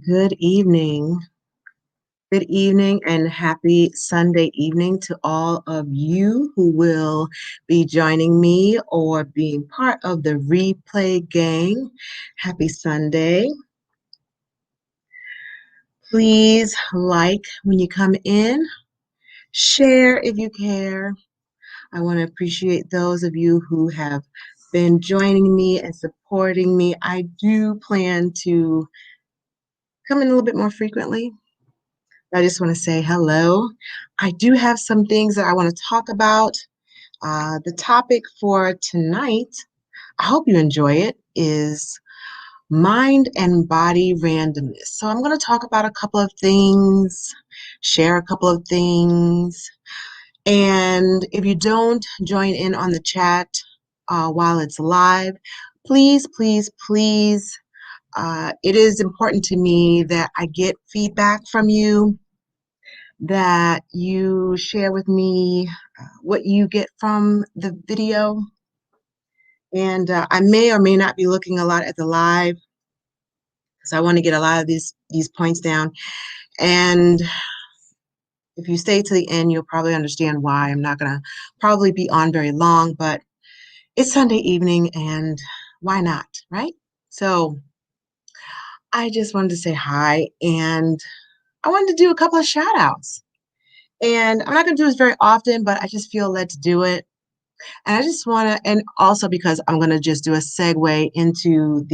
Good evening. Good evening and happy Sunday evening to all of you who will be joining me or being part of the replay gang. Happy Sunday. Please like when you come in, share if you care. I want to appreciate those of you who have been joining me and supporting me. I do plan to come in a little bit more frequently. I just want to say hello. I do have some things that I want to talk about. The topic for tonight, I hope you enjoy it, is mind and body randomness. So I'm going to talk about a couple of things, share a couple of things. And if you don't join in on the chat while it's live, please, please, please, it is important to me that I get feedback from you, that you share with me what you get from the video. And I may or may not be looking a lot at the live because I want to get a lot of these points down. And if you stay to the end, you'll probably understand why. I'm not going to probably be on very long, but it's Sunday evening and why not, right? So I just wanted to say hi, and I wanted to do a couple of shout outs. And I'm not going to do this very often, but I just feel led to do it. And I just want to, and also because I'm going to just do a segue into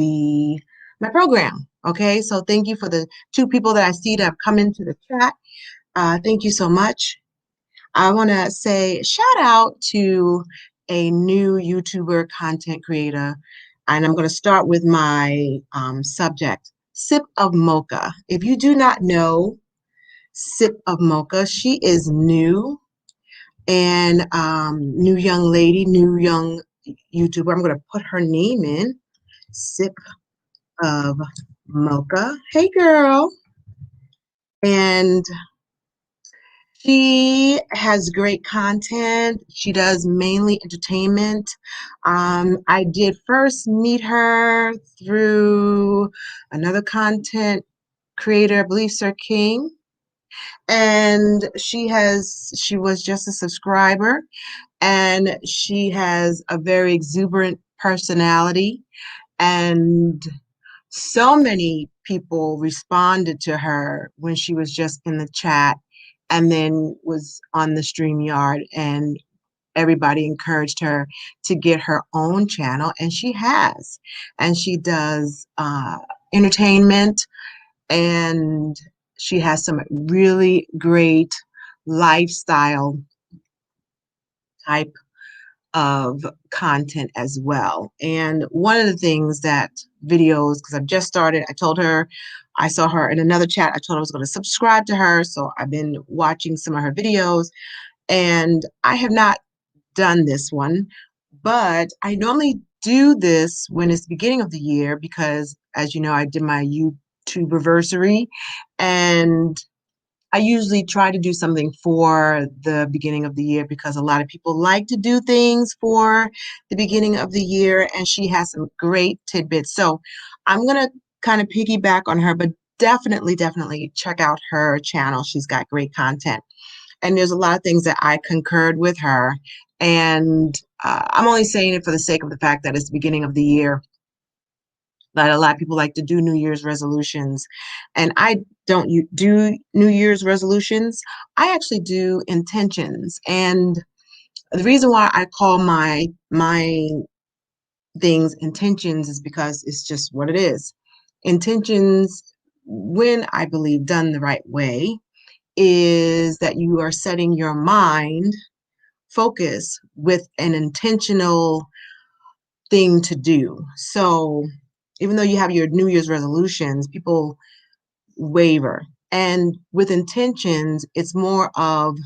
my program. Okay, so thank you for the two people that I see that have come into the chat. Thank you so much. I want to say shout out to a new YouTuber content creator, and I'm going to start with my subject, Sip of Mocha. If you do not know Sip of Mocha, she is new and new young lady, new young YouTuber. I'm going to put her name in, Sip of Mocha. Hey, girl. And she has great content. She does mainly entertainment. I did first meet her through another content creator, I believe Sir King. And she was just a subscriber, and she has a very exuberant personality, and so many people responded to her when she was just in the chat and then was on the StreamYard, and everybody encouraged her to get her own channel, and she has. And she does entertainment, and she has some really great lifestyle type of content as well. And one of the things that videos, because I've just started, I saw her in another chat. I told her I was going to subscribe to her. So I've been watching some of her videos, and I have not done this one, but I normally do this when it's the beginning of the year because, as you know, I did my YouTube anniversary, and I usually try to do something for the beginning of the year because a lot of people like to do things for the beginning of the year, and she has some great tidbits. So I'm going to kind of piggyback on her, but definitely, definitely check out her channel. She's got great content. And there's a lot of things that I concurred with her. And I'm only saying it for the sake of the fact that it's the beginning of the year, that a lot of people like to do New Year's resolutions. And I don't do New Year's resolutions. I actually do intentions. And the reason why I call my things intentions is because it's just what it is. Intentions, when I believe done the right way, is that you are setting your mind focus with an intentional thing to do. So even though you have your New Year's resolutions, people waver. And with intentions, it's more of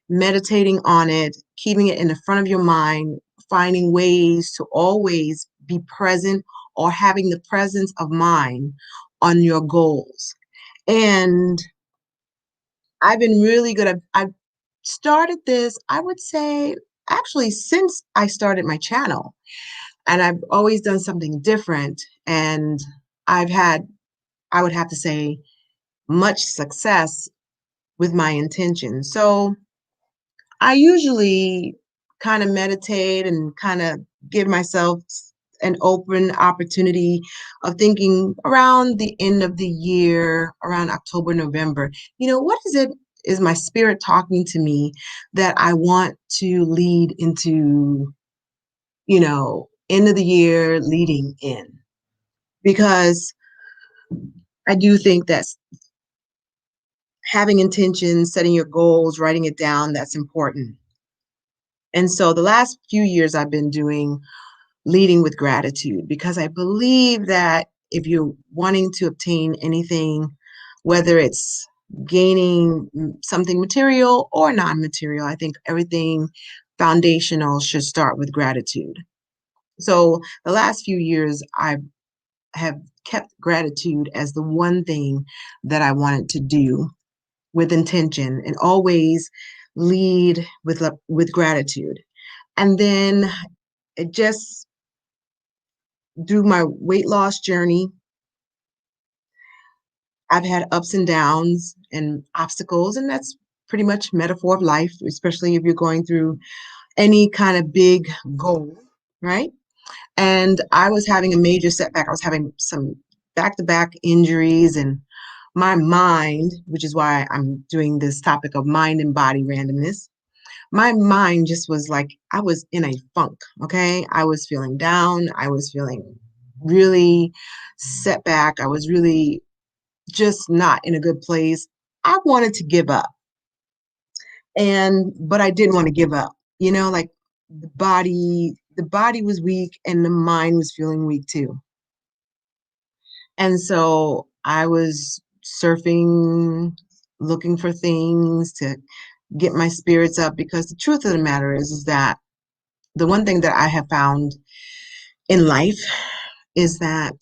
meditating on it, keeping it in the front of your mind, finding ways to always be present or having the presence of mind on your goals. And I've been really good. I've started this, I would say, actually, since I started my channel. And I've always done something different. And I've had I would have to say, much success with my intention. So I usually kind of meditate and kind of give myself an open opportunity of thinking around the end of the year, around October, November. What is my spirit talking to me that I want to lead into, end of the year leading in? Because I do think that having intentions, setting your goals, writing it down, that's important. And so the last few years I've been doing leading with gratitude because I believe that if you're wanting to obtain anything, whether it's gaining something material or non-material, I think everything foundational should start with gratitude. So the last few years, I have kept gratitude as the one thing that I wanted to do with intention and always lead with gratitude. And then it just through my weight loss journey, I've had ups and downs and obstacles, and that's pretty much metaphor of life, especially if you're going through any kind of big goal, right? And I was having a major setback. I was having some back-to-back injuries, and my mind, which is why I'm doing this topic of mind and body randomness, my mind just was like, I was in a funk, okay? I was feeling down. I was feeling really set back. I was really just not in a good place. I wanted to give up. But I didn't want to give up. Like the body was weak and the mind was feeling weak too. And so I was surfing, looking for things to get my spirits up because the truth of the matter is that the one thing that I have found in life is that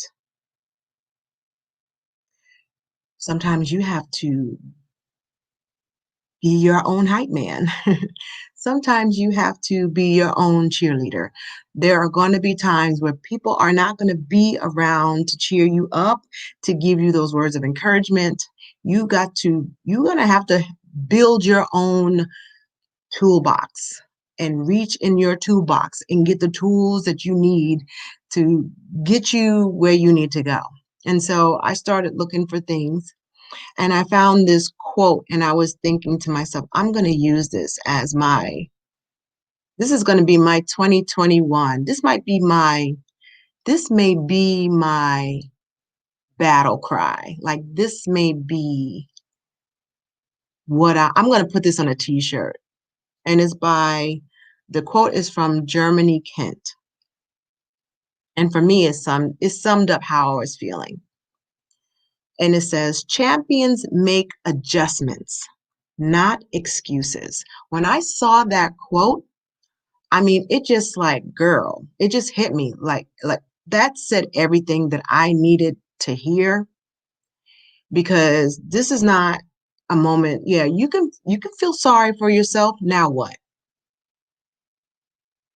sometimes you have to be your own hype man. Sometimes you have to be your own cheerleader. There are going to be times where people are not going to be around to cheer you up, to give you those words of encouragement. You're going to have to build your own toolbox and reach in your toolbox and get the tools that you need to get you where you need to go. And so I started looking for things and I found this quote and I was thinking to myself, I'm going to use this is going to be my 2021. This may be my battle cry. Like this may be I'm going to put this on a t-shirt. And the quote is from Germany Kent. And for me, it summed up how I was feeling. And it says, champions make adjustments, not excuses. When I saw that quote, I mean, it just like, girl, it just hit me like that said everything that I needed to hear because this is not a moment. Yeah, you can feel sorry for yourself. Now what?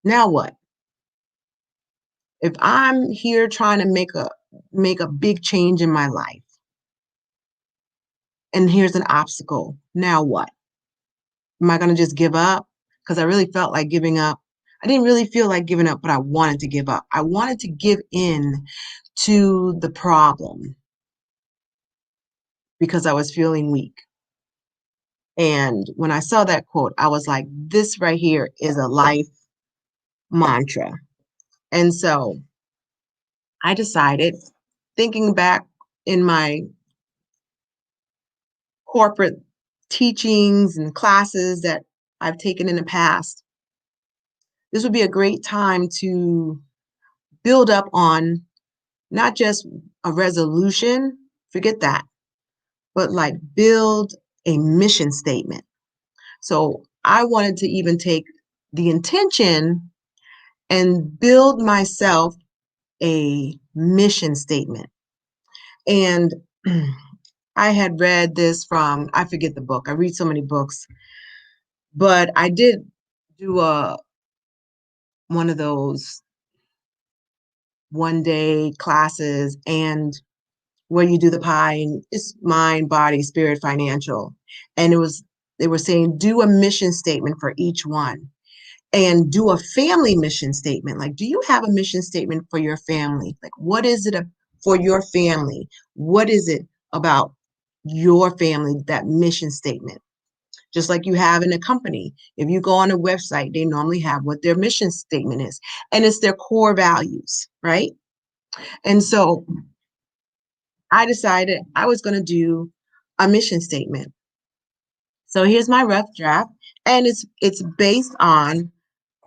Now what? If I'm here trying to make a big change in my life and here's an obstacle, now what? Am I going to just give up? Because I really felt like giving up. I didn't really feel like giving up, but I wanted to give up. I wanted to give in to the problem because I was feeling weak. And when I saw that quote, I was like, this right here is a life mantra. And so I decided, thinking back in my corporate teachings and classes that I've taken in the past, this would be a great time to build up on not just a resolution, forget that, but like build a mission statement. So I wanted to even take the intention and build myself a mission statement. And I had read this I forget the book. I read so many books, but I did do one of those one day classes. And where you do the pie and it's mind, body, spirit, financial. And they were saying do a mission statement for each one and do a family mission statement. Like, do you have a mission statement for your family? Like, what is it for your family? What is it about your family, that mission statement? Just like you have in a company. If you go on a website, they normally have what their mission statement is, and it's their core values, right? And so I decided I was going to do a mission statement. So here's my rough draft, and it's based on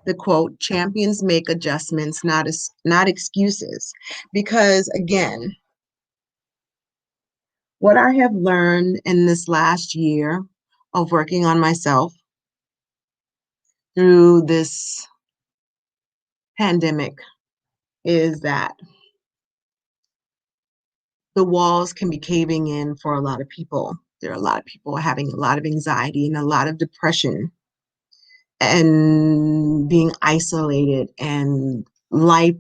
the quote, champions make adjustments, not excuses. Because again, what I have learned in this last year of working on myself through this pandemic is that the walls can be caving in for a lot of people. There are a lot of people having a lot of anxiety and a lot of depression and being isolated and life.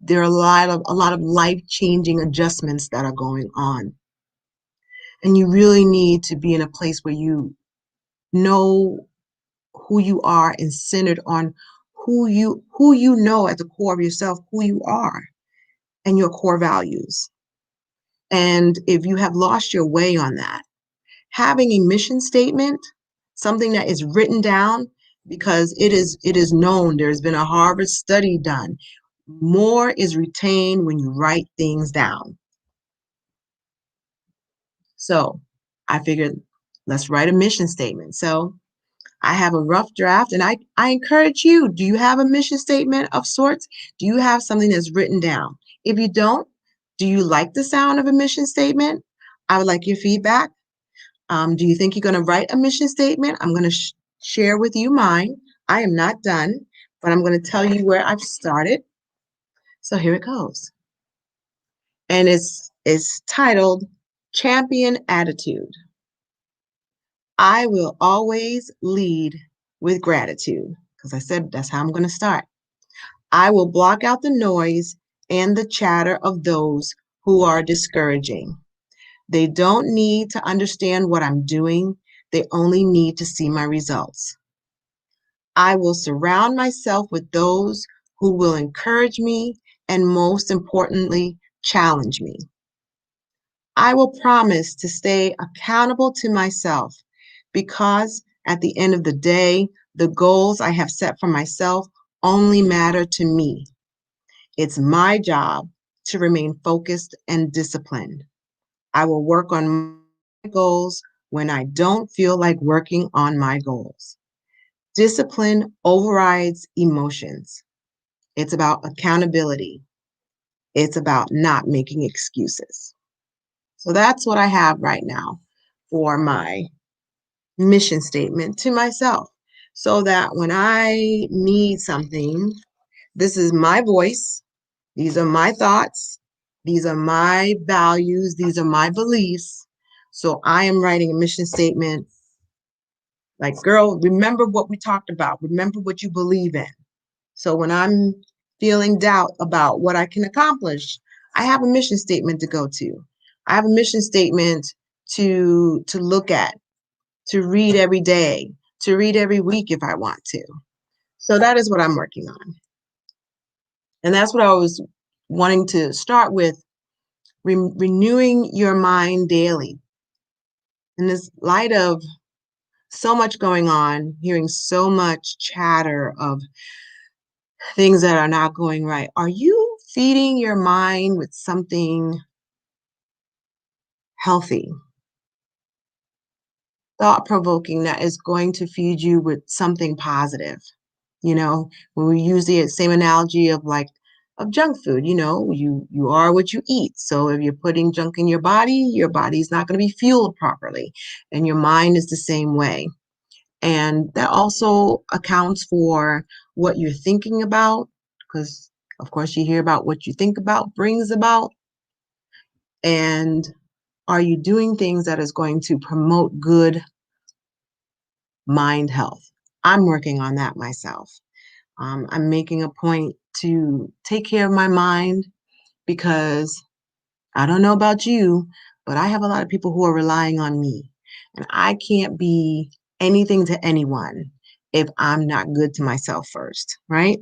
There are a lot of life-changing adjustments that are going on. And you really need to be in a place where you know who you are and centered on who you know at the core of yourself, who you are and your core values. And if you have lost your way on that, having a mission statement, something that is written down, because it is known, there's been a Harvard study done. More is retained when you write things down. So I figured let's write a mission statement. So I have a rough draft, and I encourage you, do you have a mission statement of sorts? Do you have something that's written down? If you don't, do you like the sound of a mission statement? I would like your feedback. Do you think you're going to write a mission statement? I'm going to share with you mine. I am not done, but I'm going to tell you where I've started. So here it goes. And it's titled Champion Attitude. I will always lead with gratitude, because I said that's how I'm going to start. I will block out the noise and the chatter of those who are discouraging. They don't need to understand what I'm doing. They only need to see my results. I will surround myself with those who will encourage me and, most importantly, challenge me. I will promise to stay accountable to myself because at the end of the day, the goals I have set for myself only matter to me. It's my job to remain focused and disciplined. I will work on my goals when I don't feel like working on my goals. Discipline overrides emotions. It's about accountability. It's about not making excuses. So that's what I have right now for my mission statement to myself, so that when I need something, this is my voice, these are my thoughts, these are my values, these are my beliefs. So I am writing a mission statement like, girl, remember what we talked about, remember what you believe in. So when I'm feeling doubt about what I can accomplish, I have a mission statement to go to. I have a mission statement to look at, to read every day, to read every week if I want to. So that is what I'm working on. And that's what I was wanting to start with, renewing your mind daily. In this light of so much going on, hearing so much chatter of things that are not going right, are you feeding your mind with something healthy, thought-provoking, that is going to feed you with something positive? You know, when we use the same analogy of like of junk food, you know, you are what you eat. So if you're putting junk in your body's not going to be fueled properly. And your mind is the same way. And that also accounts for what you're thinking about, because of course you hear about what you think about brings about. And are you doing things that is going to promote good mind health? I'm working on that myself. I'm making a point to take care of my mind because I don't know about you, but I have a lot of people who are relying on me. And I can't be anything to anyone if I'm not good to myself first, right?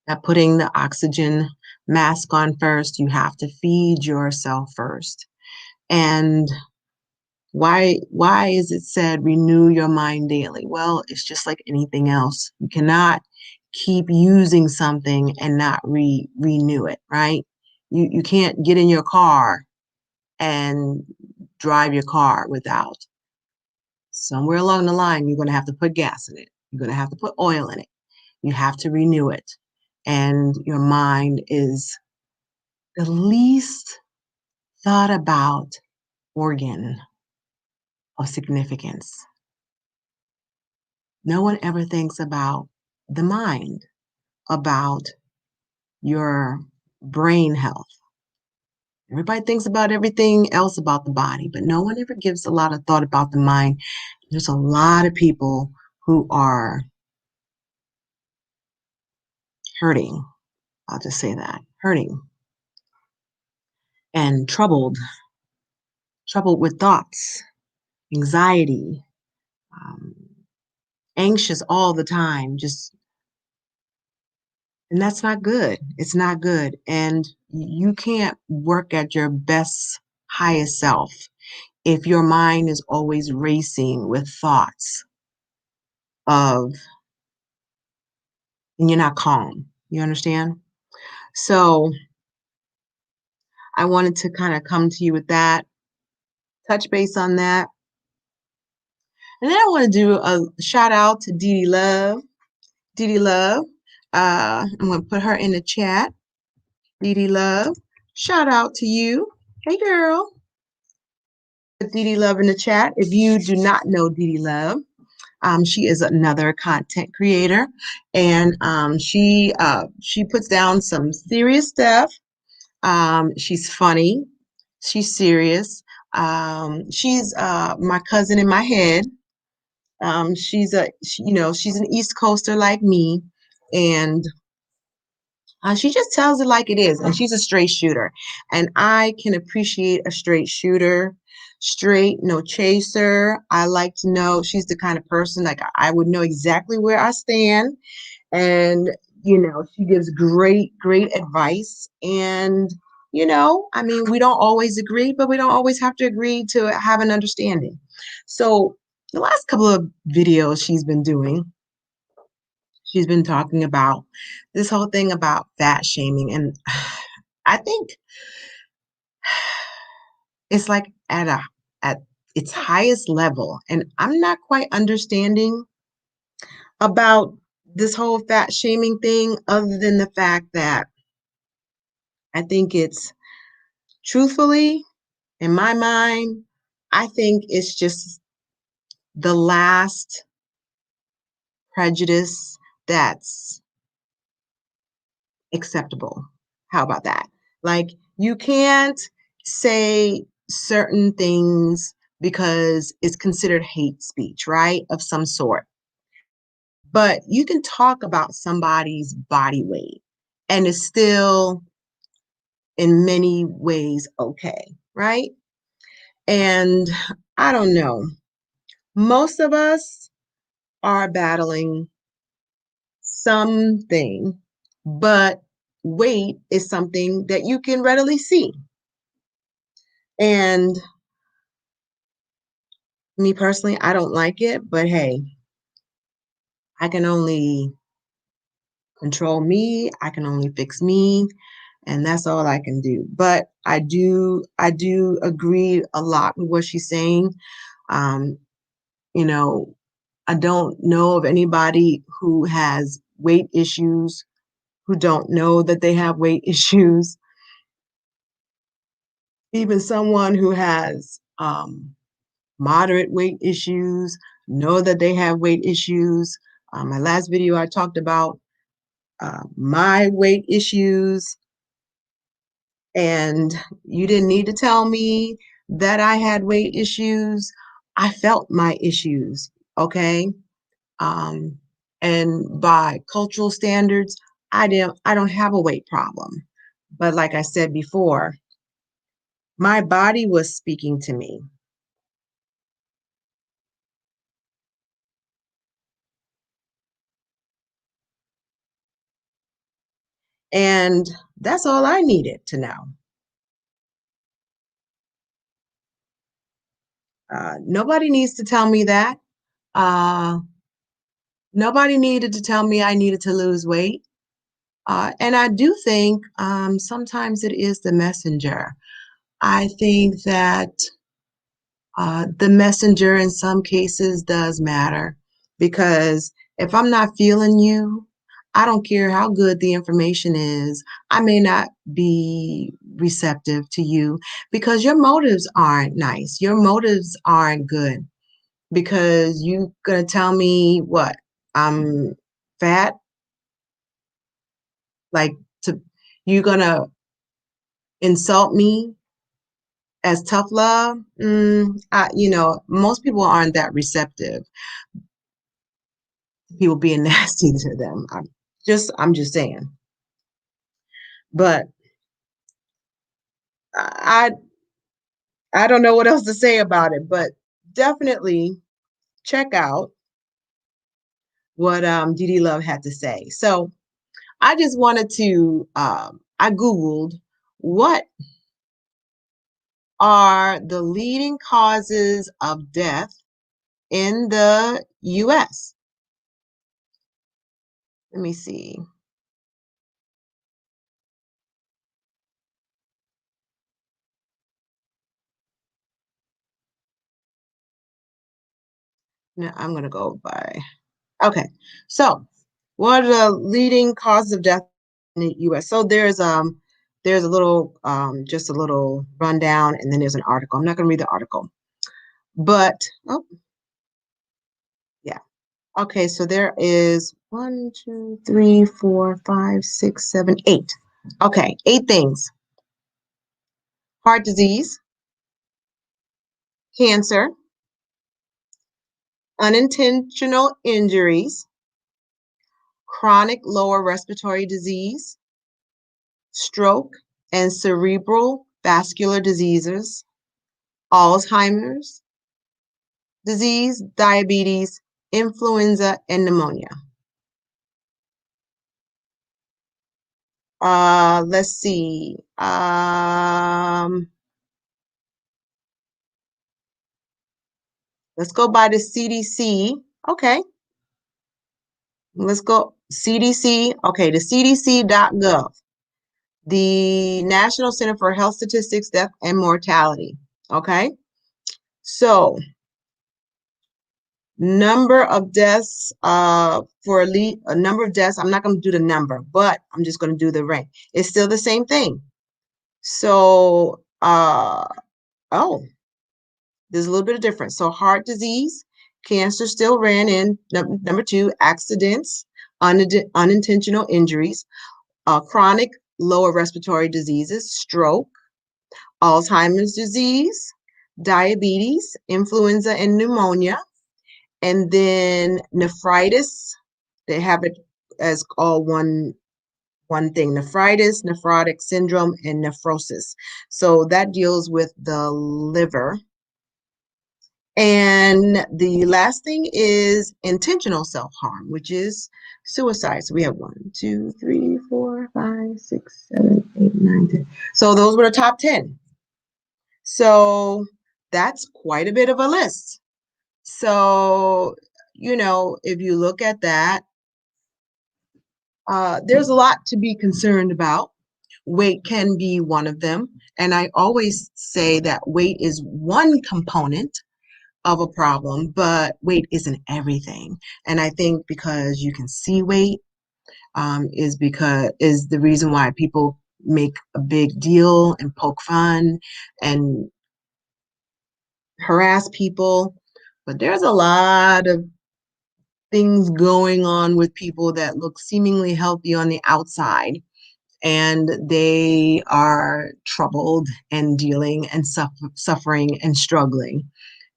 That putting the oxygen mask on first, you have to feed yourself first. And why is it said renew your mind daily? Well, it's just like anything else. You cannot keep using something and not renew it, right? You can't get in your car and drive your car without. Somewhere along the line, you're going to have to put gas in it. You're going to have to put oil in it. You have to renew it. And your mind is the least thought about organ of significance. No one ever thinks about the mind, about your brain health. Everybody thinks about everything else about the body, but no one ever gives a lot of thought about the mind. There's a lot of people who are hurting. I'll just say that, hurting and troubled with thoughts, anxiety, um, anxious all the time, just, and that's not good. It's not good. And you can't work at your best, highest self if your mind is always racing with thoughts of, and you're not calm. You understand? So I wanted to kind of come to you with that, touch base on that. And then I want to do a shout out to Dee Dee Love. Dee Dee Love. I'm going to put her in the chat. Dee Dee Love. Shout out to you. Hey, girl. Dee Dee Love in the chat. If you do not know Dee Dee Love, she is another content creator, and she puts down some serious stuff. She's funny. She's serious. She's my cousin in my head. She's an East Coaster like me, and she just tells it like it is, and she's a straight shooter. And I can appreciate a straight shooter, straight, no chaser. I like to know she's the kind of person like I would know exactly where I stand. And, she gives great advice. And, I mean, we don't always agree, but we don't always have to agree to have an understanding. So the last couple of videos she's been doing, she's been talking about this whole thing about fat shaming. And I think it's like at its highest level. And I'm not quite understanding about this whole fat shaming thing, other than the fact that I think it's truthfully, in my mind, I think it's just the last prejudice that's acceptable. How about that? Like, you can't say certain things because it's considered hate speech, right? Of some sort. But you can talk about somebody's body weight and it's still in many ways okay, right? And I don't know. Most of us are battling something, but weight is something that you can readily see. And me personally, I don't like it, but hey, I can only control me. I can only fix me, and that's all I can do. But I do agree a lot with what she's saying. Um, you know, I don't know of anybody who has weight issues who don't know that they have weight issues. Even someone who has moderate weight issues know that they have weight issues. My last video, I talked about my weight issues, and you didn't need to tell me that I had weight issues. I felt my issues, okay? Um, and by cultural standards, I don't have a weight problem. But like I said before, my body was speaking to me. And that's all I needed to know. Nobody needs to tell me that. Uh, Nobody needed to tell me I needed to lose weight. And I do think sometimes it is the messenger. I think that the messenger in some cases does matter because if I'm not feeling you, I don't care how good the information is, I may not be receptive to you because your motives aren't nice. Your motives aren't good because you gonna tell me what? I'm fat? Like to you gonna insult me as tough love? Most people aren't that receptive. People being nasty to them. I'm just saying. But I I don't know what else to say about it, but definitely check out what Dee Love had to say. So I just wanted to I Googled what are the leading causes of death in the US. Let me see. No, I'm gonna go by. Okay, so what are the leading causes of death in the U.S.? So there's a little just a little rundown, and then there's an article. I'm not gonna read the article, but oh yeah, okay. So there is one, two, three, four, five, six, seven, eight. Okay, eight things: heart disease, cancer, unintentional injuries, chronic lower respiratory disease, stroke and cerebral vascular diseases, Alzheimer's disease, diabetes, influenza, and pneumonia. Let's see. Let's go by the CDC. Okay, let's go CDC. Okay, the CDC.gov, the National Center for Health Statistics, Death and Mortality. Okay, so number of deaths for a number of deaths. I'm not going to do the number, but I'm just going to do the rank. It's still the same thing. So oh, there's a little bit of difference. So heart disease, cancer still ran in number two, accidents, unintentional injuries, chronic lower respiratory diseases, stroke, Alzheimer's disease, diabetes, influenza and pneumonia, and then nephritis. They have it as all one thing: nephritis, nephrotic syndrome, and nephrosis. So that deals with the liver. And the last thing is intentional self-harm, which is suicide. So we have one, two, three, four, five, six, seven, eight, nine, 10. So those were the top 10. So that's quite a bit of a list. So, if you look at that, there's a lot to be concerned about. Weight can be one of them. And I always say that weight is one component of a problem, but weight isn't everything. And I think because you can see weight is the reason why people make a big deal and poke fun and harass people. But there's a lot of things going on with people that look seemingly healthy on the outside, and they are troubled and dealing and suffering and struggling.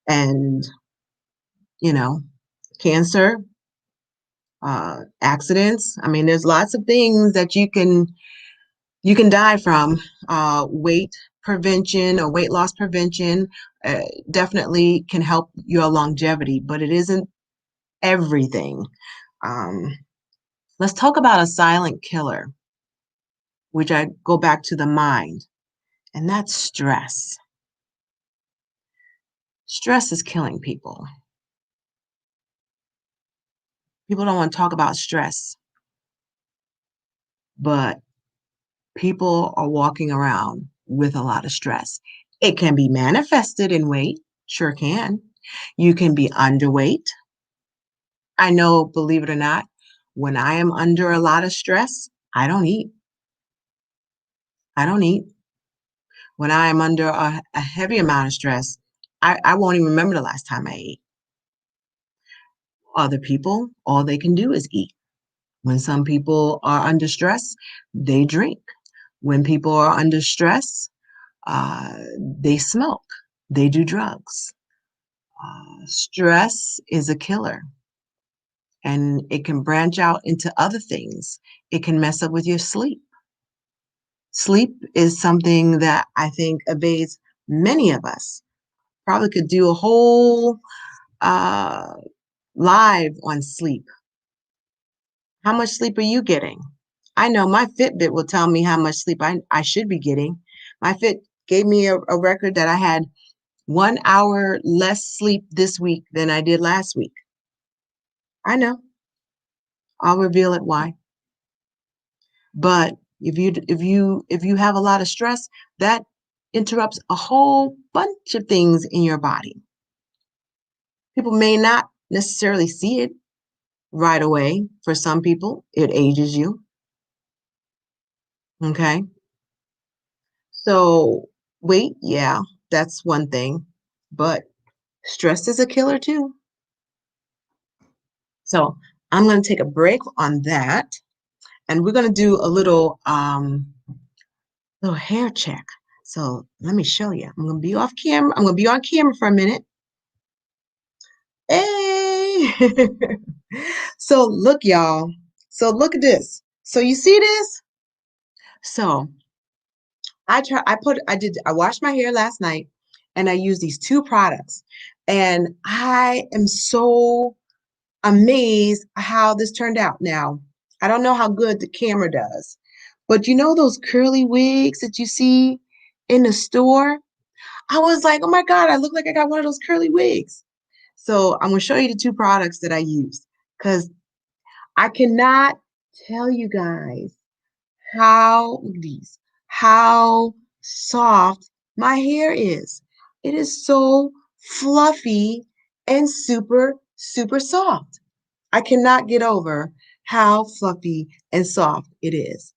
And, you know, cancer, accidents. I mean, there's lots of things that you can You can die from weight prevention or weight loss prevention. Definitely can help your longevity, but it isn't everything. Um, let's talk about a silent killer, which I go back to the mind, and that's stress. Stress is killing people. People don't want to talk about stress, but people are walking around with a lot of stress. It can be manifested in weight, sure can. You can be underweight. I know, believe it or not, when I am under a lot of stress, I don't eat. I don't eat. When I am under a heavy amount of stress, I won't even remember the last time I ate. Other people, all they can do is eat. When some people are under stress, they drink. When people are under stress, they smoke, they do drugs. Stress is a killer and it can branch out into other things. It can mess up with your sleep. Sleep is something that I think evades many of us. Probably could do a whole uh, live on sleep. How much sleep are you getting? I know my Fitbit will tell me how much sleep I should be getting. My Fit gave me a record that I had 1 hour less sleep this week than I did last week. I know. I'll reveal it why. But if you have a lot of stress, that interrupts a whole bunch of things in your body. People may not necessarily see it right away. For some people, it ages you. Okay. So weight, yeah, that's one thing. But stress is a killer too. So I'm going to take a break on that. And we're going to do a little hair check. So let me show you. I'm going to be off camera. I'm going to be on camera for a minute. Hey. So look, y'all. So look at this. So you see this? So I washed my hair last night and I used these two products. And I am so amazed how this turned out. Now, I don't know how good the camera does, but you know those curly wigs that you see in the store? I was like, oh my God, I look like I got one of those curly wigs. So I'm going to show you the two products that I used because I cannot tell you guys how soft my hair is. It is so fluffy and super, super soft. I cannot get over how fluffy and soft it is.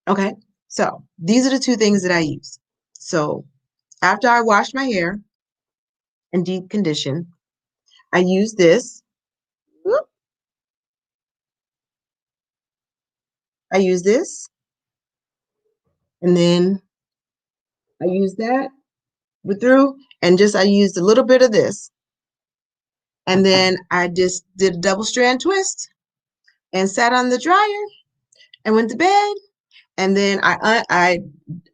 Okay, so these are the two things that I use. So after I wash my hair and deep condition, I use this. Whoop, I use this, and then I use that with through, and just I used a little bit of this, and then I just did a double strand twist and sat on the dryer and went to bed. And then I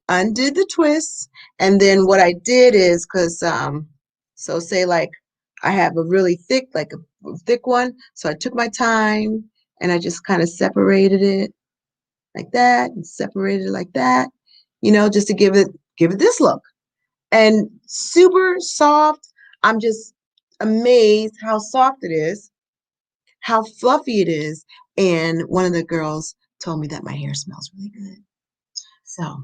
undid the twists, and then what I did is because so say like I have a really thick a thick one, so I took my time and I just kind of separated it like that and separated it like that, just to give it this look. And super soft. I'm just amazed how soft it is, how fluffy it is. And one of the girls told me that my hair smells really good. So,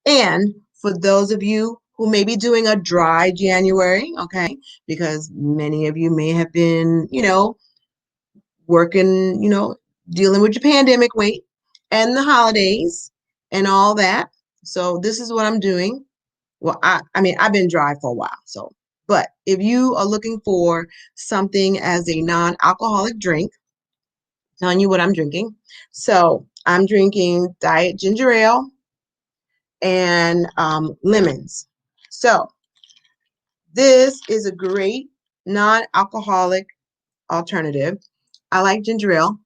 and for those of you who may be doing a dry January, okay, because many of you may have been, working, dealing with your pandemic weight and the holidays and all that. So this is what I'm doing. Well, I mean, I've been dry for a while. So, but if you are looking for something as a non-alcoholic drink, telling you what I'm drinking. So I'm drinking diet ginger ale and lemons. So this is a great non-alcoholic alternative. I like ginger ale.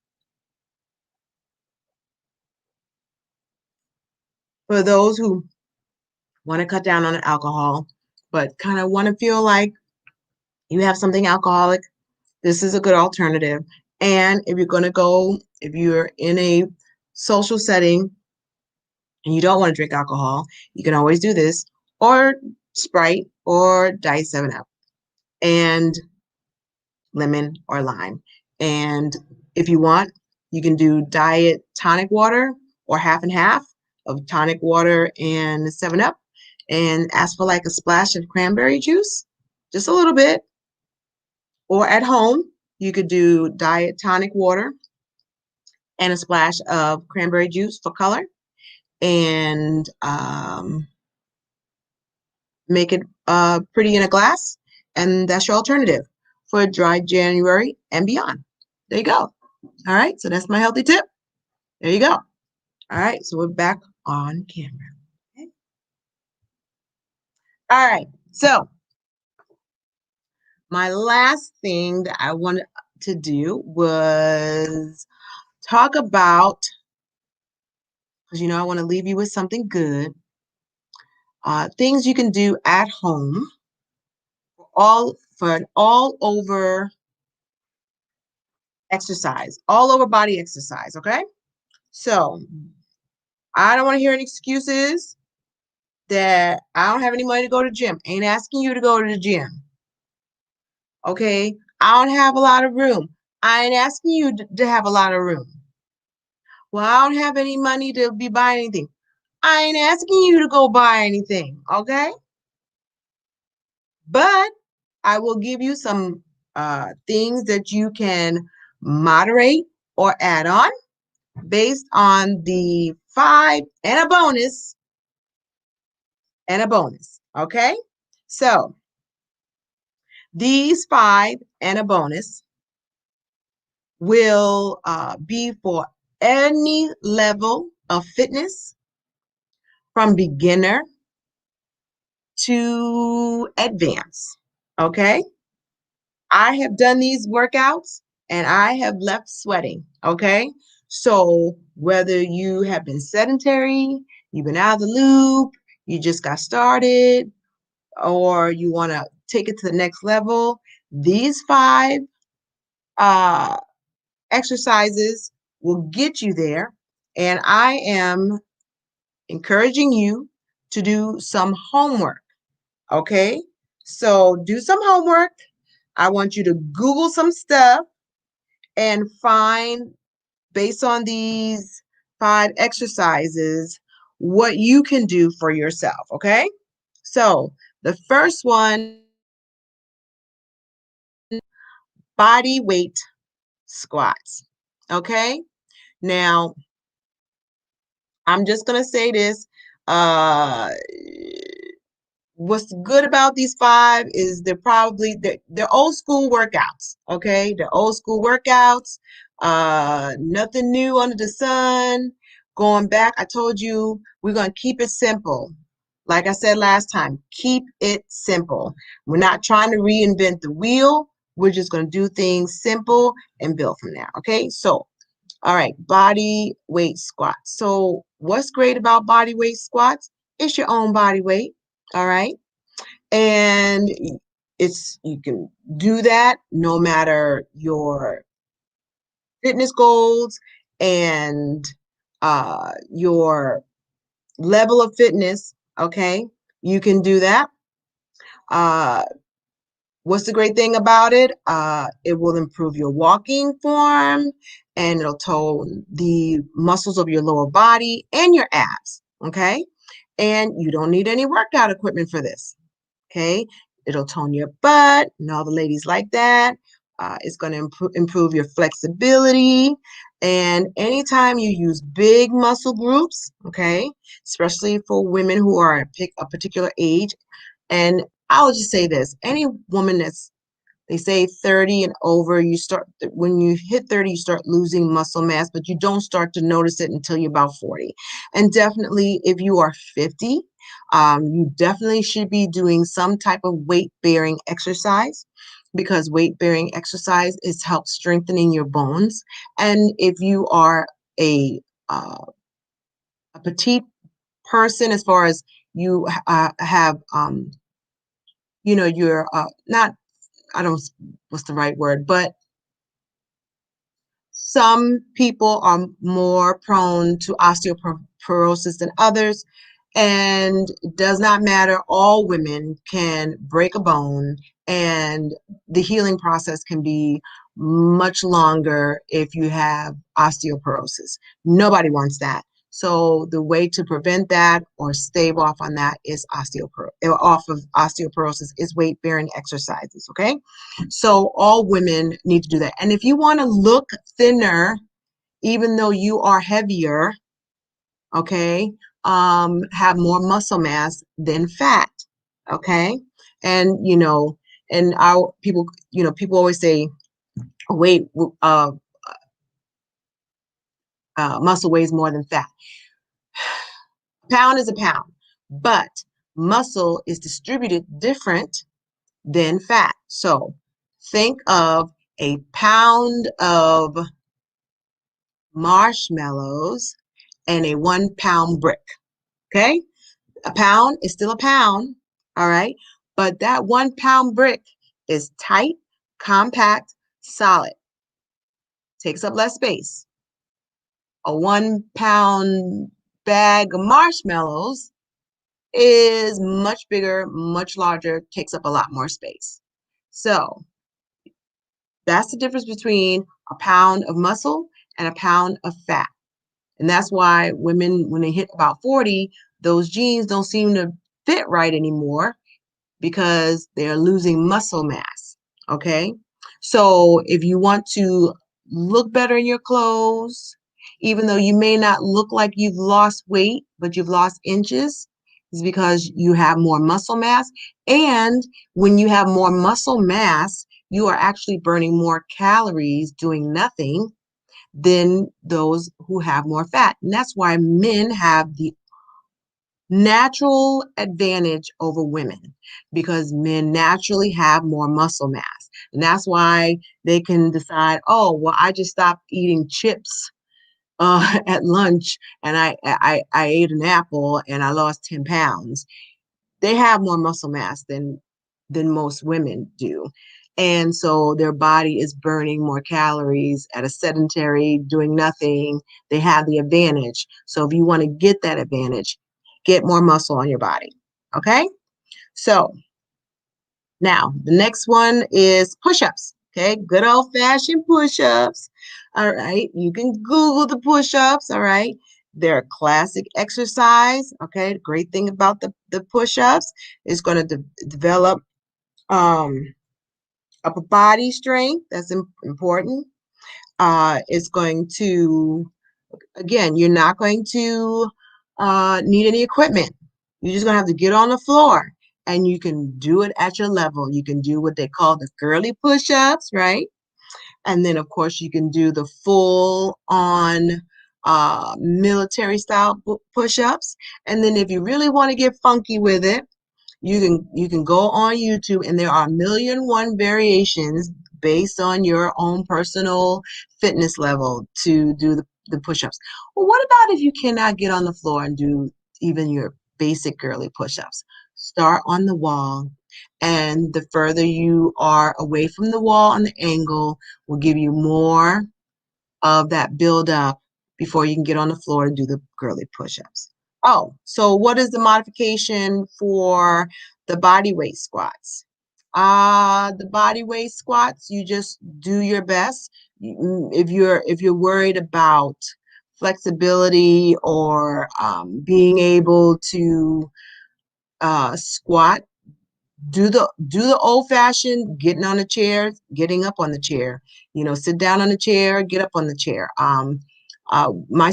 For those who want to cut down on alcohol, but kind of want to feel like you have something alcoholic, this is a good alternative. And if you're going to go, if you're in a social setting and you don't want to drink alcohol, you can always do this, or Sprite or Diet 7 Up and lemon or lime. And if you want, you can do diet tonic water or half and half of tonic water and 7 Up, and ask for like a splash of cranberry juice, just a little bit. Or at home, you could do diet tonic water and a splash of cranberry juice for color, and make it pretty in a glass. And that's your alternative for dry January and beyond. There you go. All right, so that's my healthy tip. There you go. All right, so we're back on camera. Okay. All right, so my last thing that I wanted to do was talk about, because I want to leave you with something good, things you can do at home for an all over exercise, all over body exercise, okay? So I don't want to hear any excuses that I don't have any money to go to the gym. Ain't asking you to go to the gym, okay? I don't have a lot of room. I ain't asking you to have a lot of room. Well, I don't have any money to be buying anything. I ain't asking you to go buy anything, okay? But I will give you some things that you can moderate or add on based on the 5 and a bonus, okay? So these 5 and a bonus will be for any level of fitness, from beginner to advanced, okay? I have done these workouts and I have left sweating, okay? So whether you have been sedentary, you've been out of the loop, you just got started, or you want to take it to the next level, these 5 uh, exercises will get you there. And I am encouraging you to do some homework, okay? So do some homework. I want you to Google some stuff and find, based on these 5 exercises, what you can do for yourself, okay? So the first one, body weight squats, okay? Now, I'm just going to say this. What's good about these 5 is they're old school workouts, okay? They're old school workouts. Nothing new under the sun. Going back, I told you we're going to keep it simple. Like I said last time, keep it simple. We're not trying to reinvent the wheel. We're just going to do things simple and build from there, okay? So, all right, body weight squats. So what's great about body weight squats? It's your own body weight, all right? And you can do that no matter your fitness goals and your level of fitness, okay? You can do that. Uh, what's the great thing about it? It will improve your walking form, and it'll tone the muscles of your lower body and your abs, okay? And you don't need any workout equipment for this, okay? It'll tone your butt, and all the ladies like that. It's going to improve your flexibility. And anytime you use big muscle groups, okay, especially for women who are a particular age, and I'll just say this, any woman they say 30 and over, when you hit 30, you start losing muscle mass, but you don't start to notice it until you're about 40. And definitely if you are 50, you definitely should be doing some type of weight-bearing exercise, because weight-bearing exercise is help strengthening your bones. And if you are a petite person as far as you have you're not, I don't, what's the right word, but some people are more prone to osteoporosis than others, and it does not matter. All women can break a bone, and the healing process can be much longer if you have osteoporosis. Nobody wants that. So the way to prevent that or stave off on that is off of osteoporosis is weight-bearing exercises, okay? So all women need to do that. And if you want to look thinner, even though you are heavier, okay, have more muscle mass than fat, okay? And, and our people, people always say weight, muscle weighs more than fat. Pound is a pound, but muscle is distributed different than fat. So think of a pound of marshmallows and a 1 pound brick. Okay? A pound is still a pound, all right? But that 1 pound brick is tight, compact, solid, takes up less space. A 1 pound bag of marshmallows is much bigger, much larger, takes up a lot more space. So that's the difference between a pound of muscle and a pound of fat. And that's why women, when they hit about 40, those jeans don't seem to fit right anymore because they're losing muscle mass. Okay. So if you want to look better in your clothes, even though you may not look like you've lost weight, but you've lost inches, is because you have more muscle mass. And when you have more muscle mass, you are actually burning more calories doing nothing than those who have more fat. And that's why men have the natural advantage over women, because men naturally have more muscle mass. And that's why they can decide, oh, well, I just stopped eating chips at lunch, and I ate an apple and I lost 10 pounds. They have more muscle mass than most women do. And so their body is burning more calories at a sedentary, doing nothing. They have the advantage. So if you want to get that advantage, get more muscle on your body. Okay? So now the next one is push-ups. Okay, good old-fashioned push-ups. All right, you can Google the push-ups. All right, they're a classic exercise. Okay, the great thing about the push-ups is going to develop upper body strength. That's important. It's going to, again, you're not going to need any equipment. You're just going to have to get on the floor, and you can do it at your level. You can do what they call the girly push-ups, right? And then, of course, you can do the full-on military style push-ups. And then if you really want to get funky with it, you can go on YouTube, and there are 1,000,001 variations based on your own personal fitness level to do the push-ups. Well, what about if you cannot get on the floor and do even your basic girly push-ups? Start on the wall, and the further you are away from the wall and the angle will give you more of that build up before you can get on the floor and do the girly push-ups. Oh, so what is the modification for the body weight squats? The body weight squats, you just do your best. If you're worried about flexibility or being able to squat, do the old-fashioned getting on the chair, getting up on the chair. Sit down on the chair, get up on the chair. My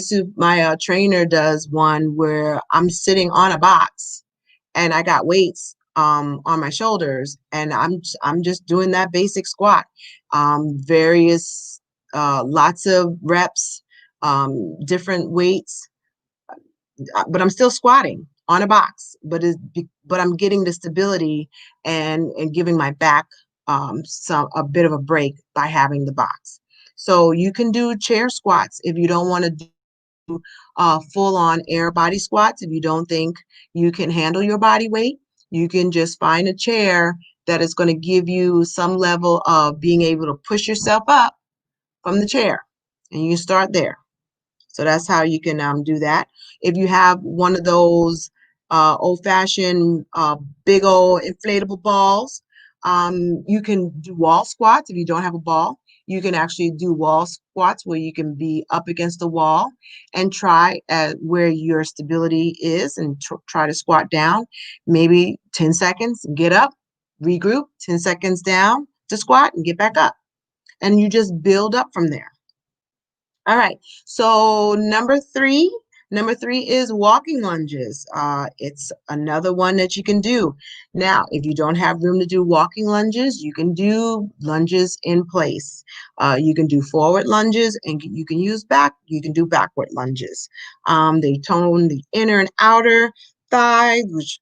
trainer does one where I'm sitting on a box, and I got weights on my shoulders, and I'm just doing that basic squat. Various lots of reps, different weights, but I'm still squatting on a box, but I'm getting the stability and giving my back a bit of a break by having the box. So you can do chair squats if you don't want to full-on air body squats. If you don't think you can handle your body weight, you can just find a chair that is going to give you some level of being able to push yourself up from the chair, and you start there. So that's how you can do that. If you have one of those old-fashioned big old inflatable balls, you can do wall squats. If you don't have a ball, you can actually do wall squats where you can be up against the wall and try at where your stability is and try to squat down. Maybe 10 seconds, get up, regroup, 10 seconds down to squat and get back up. And you just build up from there. All right, so number three is walking lunges. It's another one that you can do. Now, if you don't have room to do walking lunges, you can do lunges in place. You can do forward lunges, and you can do backward lunges. They tone the inner and outer thighs, which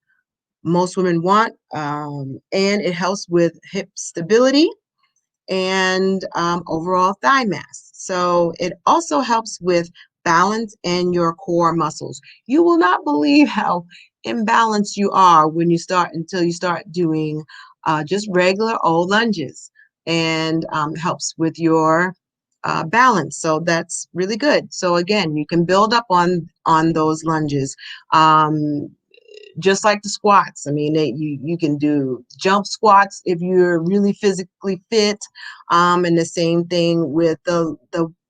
most women want, and it helps with hip stability and overall thigh mass. So it also helps with balance and your core muscles. You will not believe how imbalanced you are until you start doing just regular old lunges, and helps with your balance. So that's really good. So again, you can build up on those lunges. Just like the squats. I mean, you can do jump squats if you're really physically fit, and the same thing with the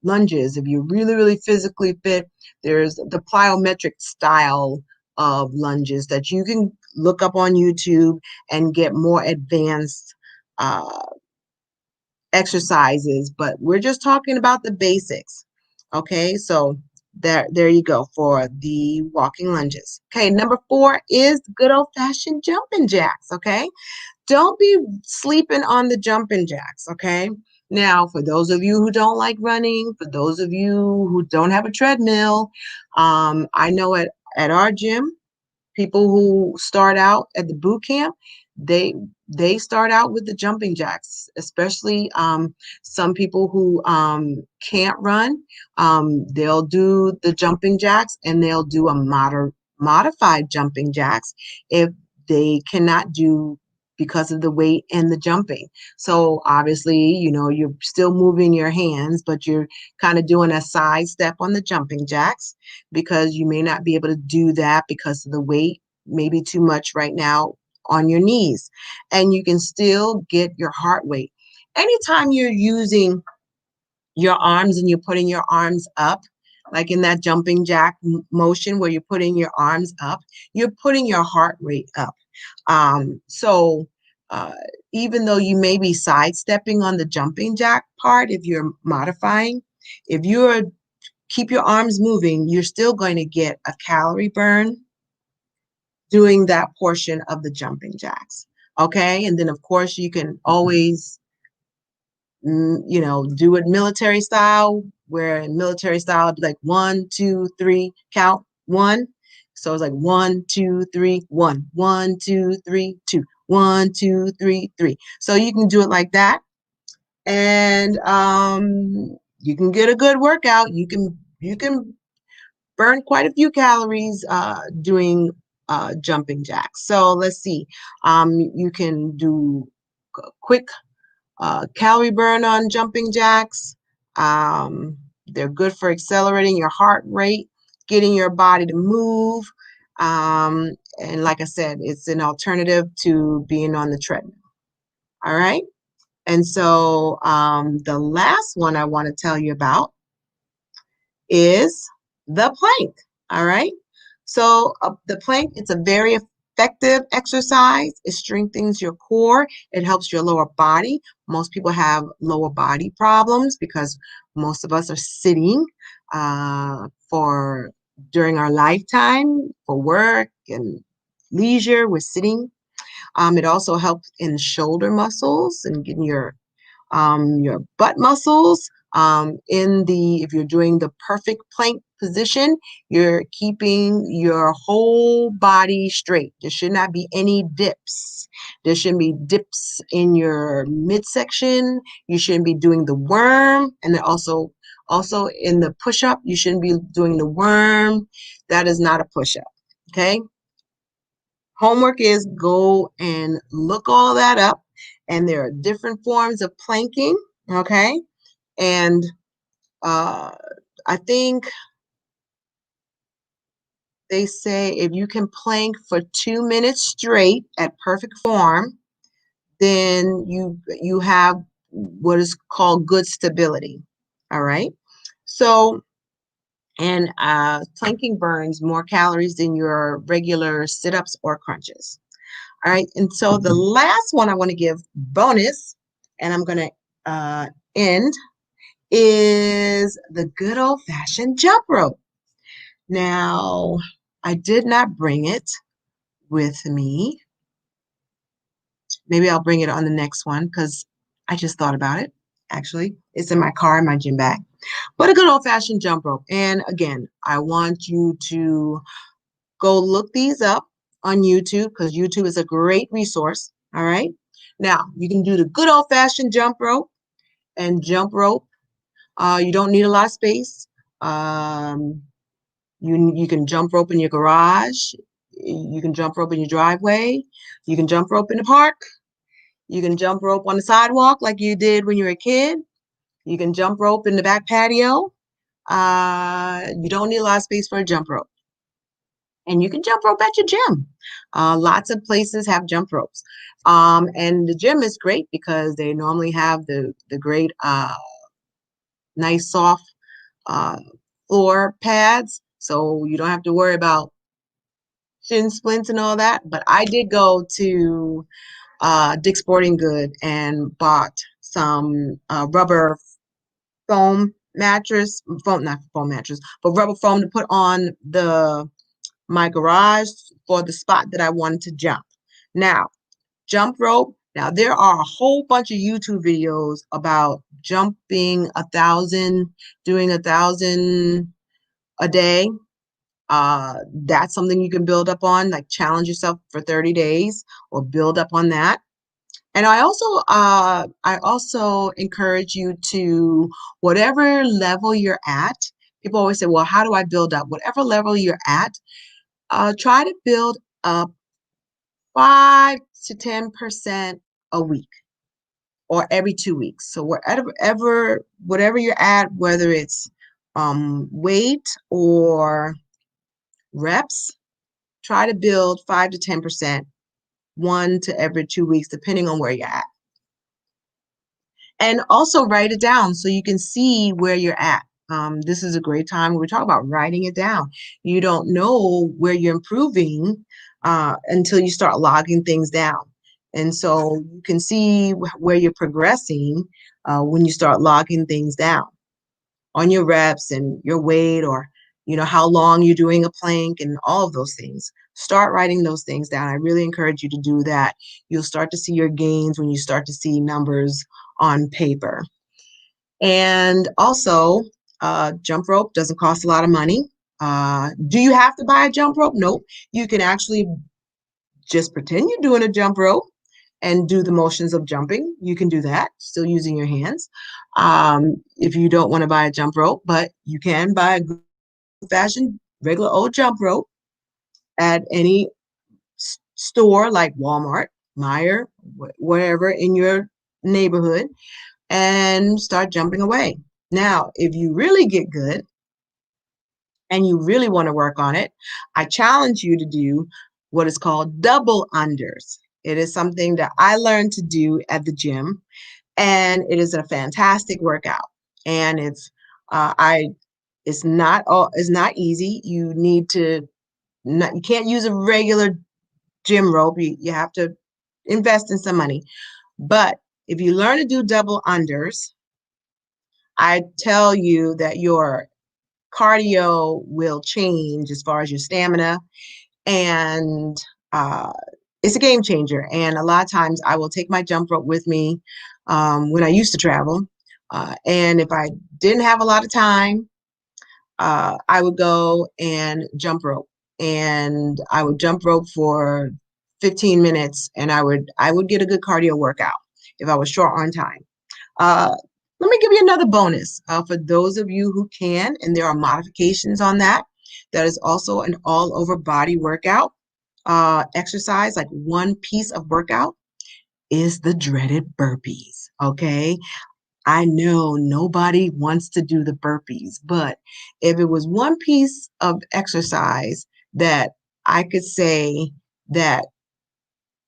lunges. If you're really, really physically fit, there's the plyometric style of lunges that you can look up on YouTube and get more advanced uh, exercises, but we're just talking about the basics. Okay, so there you go for the walking lunges. Okay, number 4 is good old-fashioned jumping jacks. Okay, don't be sleeping on the jumping jacks. Okay, now for those of you who don't like running, for those of you who don't have a treadmill, I know at our gym, people who start out at the boot camp, they start out with the jumping jacks, especially some people who can't run. They'll do the jumping jacks, and they'll do a modified jumping jacks if they cannot do because of the weight and the jumping. So obviously, you're still moving your hands, but you're kind of doing a side step on the jumping jacks because you may not be able to do that because of the weight, maybe too much right now on your knees. And you can still get your heart rate. Anytime you're using your arms and you're putting your arms up, like in that jumping jack motion where you're putting your arms up, you're putting your heart rate up. So even though you may be sidestepping on the jumping jack part, if you're modifying, if you're keep your arms moving, you're still going to get a calorie burn doing that portion of the jumping jacks. Okay, and then of course you can always do it military style, where in military style, it'd be like 1, 2, 3, count 1. So it's like 1, 2, 3, 1, 1, 2, 3, 2, 1, 2, 3, 3. So you can do it like that, and you can get a good workout. You can burn quite a few calories doing jumping jacks. So let's see. You can do quick calorie burn on jumping jacks. They're good for accelerating your heart rate, getting your body to move. And like I said, it's an alternative to being on the treadmill. All right. And so the last one I want to tell you about is the plank. All right. So the plank, it's a very effective exercise. It strengthens your core. It helps your lower body. Most people have lower body problems because most of us are sitting for during our lifetime for work and leisure. We're sitting. It also helps in shoulder muscles and getting your butt muscles. If you're doing the perfect plank position, you're keeping your whole body straight. There should not be any dips. There shouldn't be dips in your midsection. You shouldn't be doing the worm, and then also Also, in the push-up, you shouldn't be doing the worm. That is not a push-up, okay? Homework is go and look all that up, and there are different forms of planking, okay? And I think they say if you can plank for 2 minutes straight at perfect form, then you have what is called good stability. All right. So, and planking burns more calories than your regular sit-ups or crunches. All right. And so the last one I want to give bonus, and I'm going to end, is the good old-fashioned jump rope. Now, I did not bring it with me. Maybe I'll bring it on the next one because I just thought about it. Actually, it's in my car in my gym bag. But a good old-fashioned jump rope. And again, I want you to go look these up on YouTube because YouTube is a great resource. All right. Now, you can do the good old-fashioned jump rope and jump rope. You don't need a lot of space. You can jump rope in your garage. You can jump rope in your driveway. You can jump rope in the park. You can jump rope on the sidewalk like you did when you were a kid. You can jump rope in the back patio. You don't need a lot of space for a jump rope. And you can jump rope at your gym. Lots of places have jump ropes. And the gym is great because they normally have the great nice soft uh, floor pads. So you don't have to worry about shin splints and all that. But I did go to Dick's Sporting Good and bought some rubber foam mattress, not foam mattress, but rubber foam to put on my garage for the spot that I wanted to jump. Now, jump rope. Now, there are a whole bunch of YouTube videos about jumping 1,000, doing 1,000 a day. That's something you can build up on, like challenge yourself for 30 days or build up on that. And I also encourage you to, whatever level you're at, people always say, well, how do I build up? Whatever level you're at, try to build up 5 to 10% a week or every 2 weeks. So whatever you're at, whether it's weight or reps, try to build 5 to 10%, 1 to every 2 weeks, depending on where you're at. And also write it down so you can see where you're at. This is a great time when we talk about writing it down. You don't know where you're improving until you start logging things down. And so you can see where you're progressing when you start logging things down on your reps and your weight, or how long you're doing a plank and all of those things. Start writing those things down. I really encourage you to do that. You'll start to see your gains when you start to see numbers on paper. And also, jump rope doesn't cost a lot of money. Do you have to buy a jump rope? Nope. You can actually just pretend you're doing a jump rope and do the motions of jumping. You can do that, still using your hands. If you don't want to buy a jump rope, but you can buy a good-fashioned, regular old jump rope at any store like Walmart, Meijer, wherever in your neighborhood, and start jumping away. Now, if you really get good and you really want to work on it, I challenge you to do what is called double unders. It is something that I learned to do at the gym, and it is a fantastic workout. And it's not easy. You can't use a regular gym rope. You have to invest in some money. But if you learn to do double unders, I tell you that your cardio will change as far as your stamina, and it's a game changer. And a lot of times I will take my jump rope with me when I used to travel. And if I didn't have a lot of time, I would go and jump rope. And I would jump rope for 15 minutes, and I would get a good cardio workout if I was short on time. Let me give you another bonus for those of you who can, and there are modifications on that. That is also an all over body workout exercise, like one piece of workout is the dreaded burpees. Okay. I know nobody wants to do the burpees, but if it was one piece of exercise that I could say that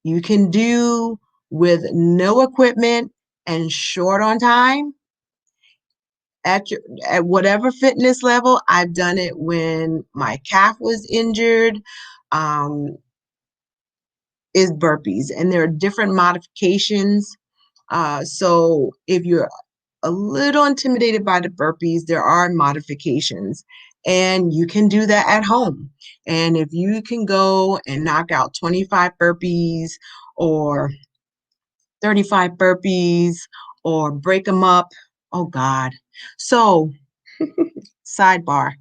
you can do with no equipment and short on time at your at whatever fitness level. I've done it when my calf was injured, um, is burpees, and there are different modifications. So if you're a little intimidated by the burpees, there are modifications, and you can do that at home. And if you can go and knock out 25 burpees or 35 burpees or break them up, oh God. So, sidebar,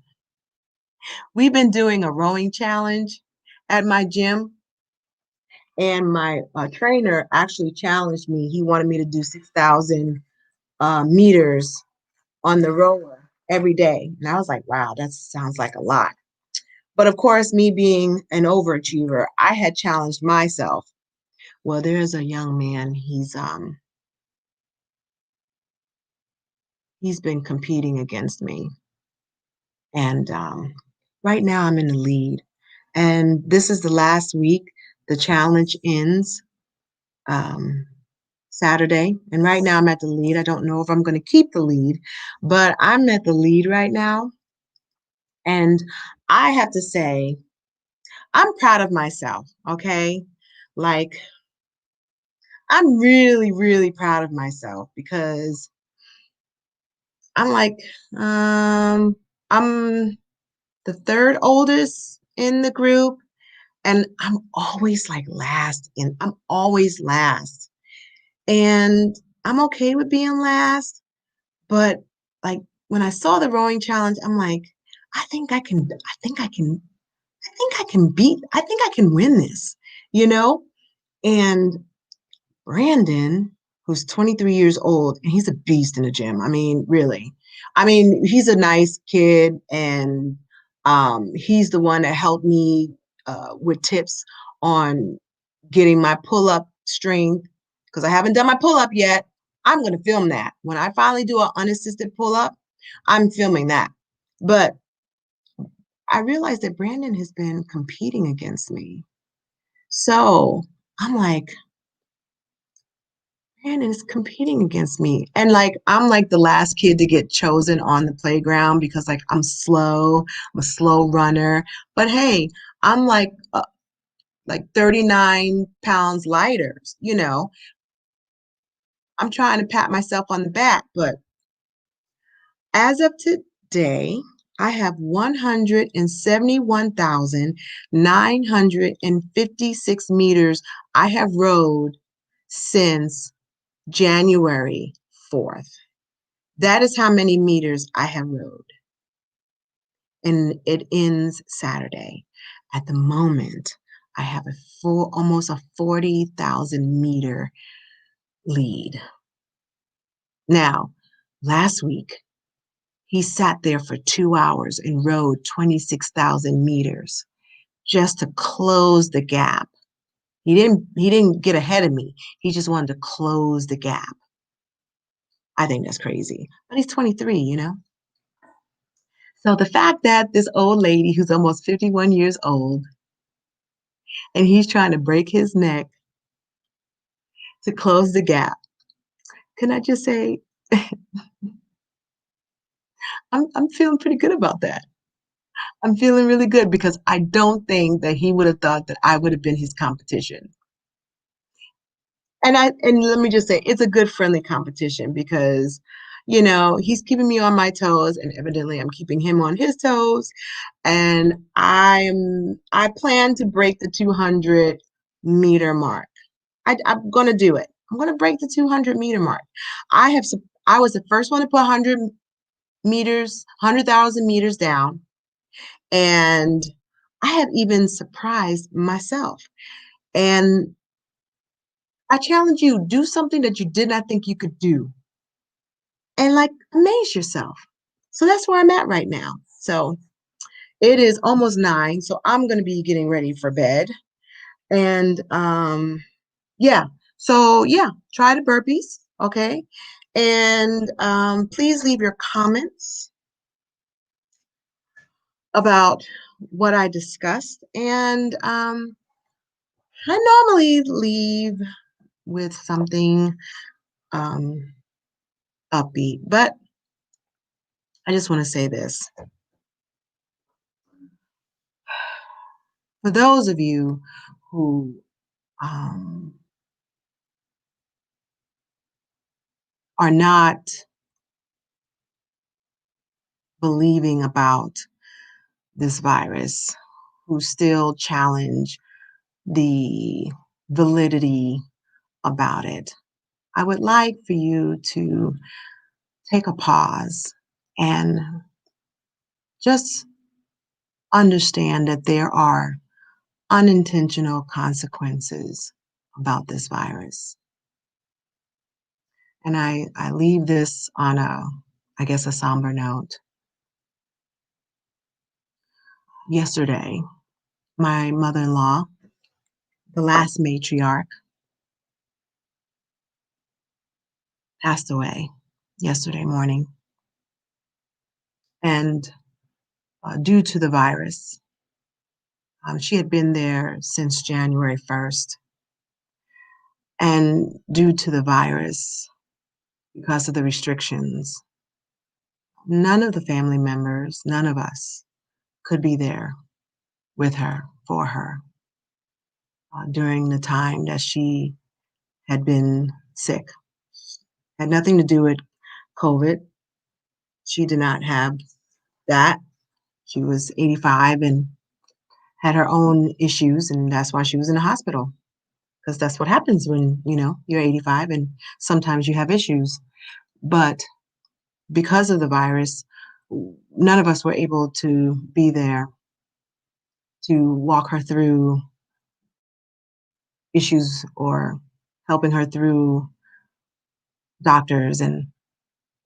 we've been doing a rowing challenge at my gym, and my trainer actually challenged me. He wanted me to do 6,000 meters on the rower every day. And I was like, wow, that sounds like a lot. But of course, me being an overachiever, I had challenged myself. Well, there's a young man, he's been competing against me. And right now I'm in the lead. And this is the last week. The challenge ends um, Saturday. And right now I'm at the lead. I don't know if I'm going to keep the lead, but I'm at the lead right now. And I have to say, I'm proud of myself, okay? Like, I'm really, really proud of myself because I'm like, I'm the third oldest in the group, and I'm always like last, and I'm always last. And I'm okay with being last, but like when I saw the rowing challenge, I'm like, I think I can win this, you know? And Brandon, who's 23 years old, and he's a beast in the gym. I mean, really. I mean, he's a nice kid, and he's the one that helped me with tips on getting my pull-up strength because I haven't done my pull-up yet. I'm going to film that. When I finally do an unassisted pull-up, I'm filming that. But I realized that Brandon has been competing against me. So I'm like, man, and it's competing against me. And like I'm like the last kid to get chosen on the playground because like I'm slow, I'm a slow runner. But hey, I'm like 39 pounds lighter, you know. I'm trying to pat myself on the back, but as of today, I have 171,956 meters I have rode since January 4th. That is how many meters I have rode. And it ends Saturday. At the moment, I have a full, almost a 40,000 meter lead. Now, last week, he sat there for 2 hours and rode 26,000 meters just to close the gap. He didn't get ahead of me. He just wanted to close the gap. I think that's crazy. But he's 23, you know? So the fact that this old lady who's almost 51 years old and he's trying to break his neck to close the gap, can I just say I'm feeling pretty good about that. I'm feeling really good because I don't think that he would have thought that I would have been his competition. And let me just say it's a good friendly competition because he's keeping me on my toes and evidently I'm keeping him on his toes, and I plan to break the 200-meter mark. I'm going to do it. I'm going to break the 200-meter mark. I have I was the first one to put 100 meters, 100,000 meters down, and I have even surprised myself. And I challenge you, do something that you did not think you could do. and like amaze yourself. So that's where I'm at right now. So it is almost 9, so I'm going to be getting ready for bed. And yeah. So yeah, try the burpees, okay? And please leave your comments about what I discussed. And I normally leave with something um, upbeat, but I just want to say this. For those of you who um, are not believing about this virus, who still challenge the validity about it, I would like for you to take a pause and just understand that there are unintentional consequences about this virus. And I leave this on I guess, a somber note. Yesterday, my mother-in-law, the last matriarch, passed away yesterday morning. And due to the virus, she had been there since January 1st. And due to the virus, because of the restrictions, none of the family members, none of us could be there with her, for her, during the time that she had been sick. Had nothing to do with COVID. She did not have that. She was 85 and had her own issues, and that's why she was in the hospital. Because that's what happens when, you're 85 and sometimes you have issues. But because of the virus, none of us were able to be there to walk her through issues or helping her through doctors and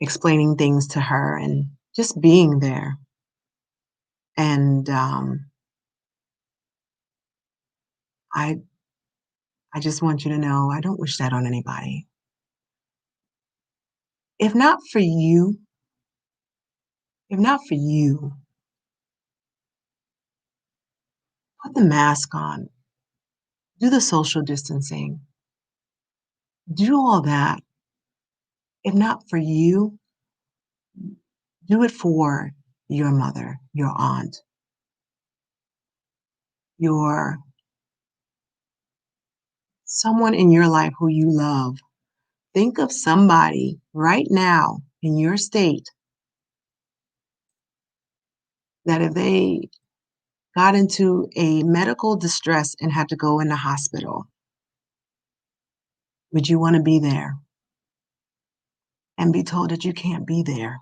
explaining things to her and just being there. And I I just want you to know I don't wish that on anybody. If not for you, if not for you, put the mask on, do the social distancing, do all that. If not for you, do it for your mother, your aunt, your someone in your life who you love. Think of somebody right now in your state that if they got into a medical distress and had to go in the hospital, would you want to be there and be told that you can't be there?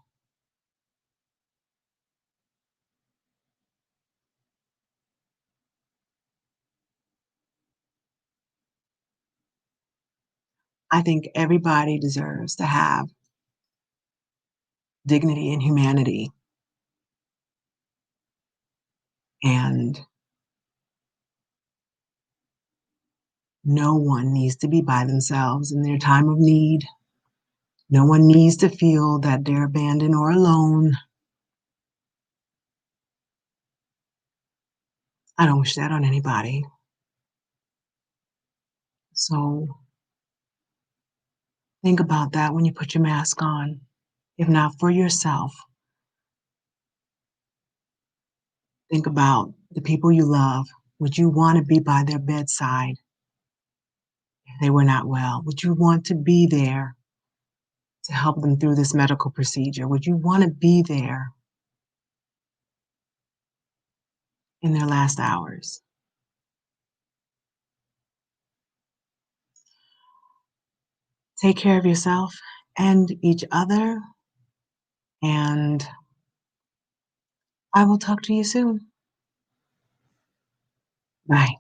I think everybody deserves to have dignity and humanity. And no one needs to be by themselves in their time of need. No one needs to feel that they're abandoned or alone. I don't wish that on anybody. So think about that when you put your mask on. If not for yourself, think about the people you love. Would you want to be by their bedside if they were not well? Would you want to be there to help them through this medical procedure? Would you want to be there in their last hours? Take care of yourself and each other, and I will talk to you soon. Bye.